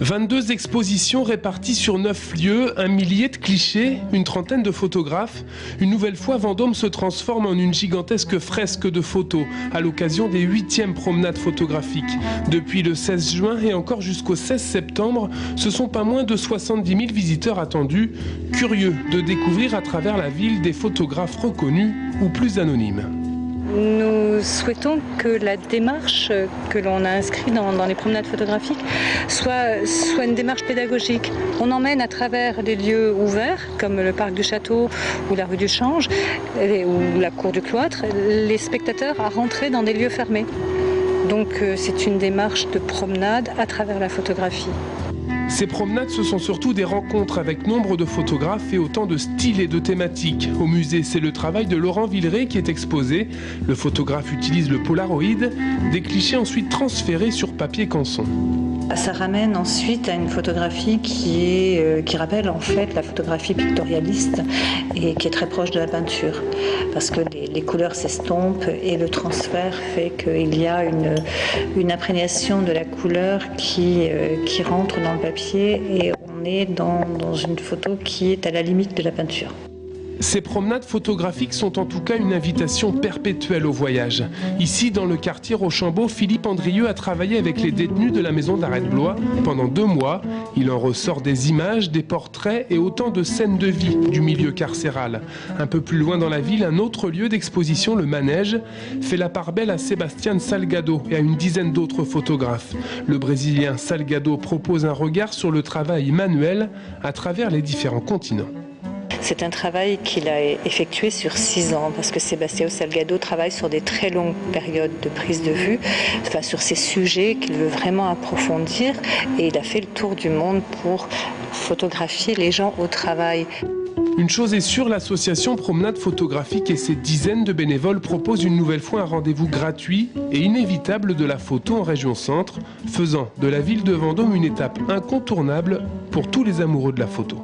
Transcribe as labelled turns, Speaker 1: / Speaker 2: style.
Speaker 1: 22 expositions réparties sur 9 lieux, un millier de clichés, une trentaine de photographes. Une nouvelle fois, Vendôme se transforme en une gigantesque fresque de photos à l'occasion des 8e promenades photographiques. Depuis le 16 juin et encore jusqu'au 16 septembre, ce sont pas moins de 70 000 visiteurs attendus, curieux de découvrir à travers la ville des photographes reconnus ou plus anonymes.
Speaker 2: Nous souhaitons que la démarche que l'on a inscrite dans les promenades photographiques soit une démarche pédagogique. On emmène à travers des lieux ouverts, comme le parc du Château ou la rue du Change, ou la cour du Cloître, les spectateurs à rentrer dans des lieux fermés. Donc c'est une démarche de promenade à travers la photographie.
Speaker 1: Ces promenades, ce sont surtout des rencontres avec nombre de photographes et autant de styles et de thématiques. Au musée, c'est le travail de Laurent Villeray qui est exposé. Le photographe utilise le Polaroid, des clichés ensuite transférés sur papier canson.
Speaker 3: Ça ramène ensuite à une photographie qui rappelle en fait la photographie pictorialiste et qui est très proche de la peinture. Parce que les couleurs s'estompent et le transfert fait qu'il y a une imprégnation de la couleur qui rentre dans le papier et on est dans une photo qui est à la limite de la peinture.
Speaker 1: Ces promenades photographiques sont en tout cas une invitation perpétuelle au voyage. Ici, dans le quartier Rochambeau, Philippe Andrieux a travaillé avec les détenus de la maison d'arrêt de Blois pendant 2 mois. Il en ressort des images, des portraits et autant de scènes de vie du milieu carcéral. Un peu plus loin dans la ville, un autre lieu d'exposition, le Manège, fait la part belle à Sébastien Salgado et à une dizaine d'autres photographes. Le Brésilien Salgado propose un regard sur le travail manuel à travers les différents continents.
Speaker 3: C'est un travail qu'il a effectué sur 6 ans parce que Sébastien Salgado travaille sur des très longues périodes de prise de vue, sur ces sujets qu'il veut vraiment approfondir et il a fait le tour du monde pour photographier les gens au travail.
Speaker 1: Une chose est sûre, l'association Promenade Photographique et ses dizaines de bénévoles proposent une nouvelle fois un rendez-vous gratuit et inévitable de la photo en région centre, faisant de la ville de Vendôme une étape incontournable pour tous les amoureux de la photo.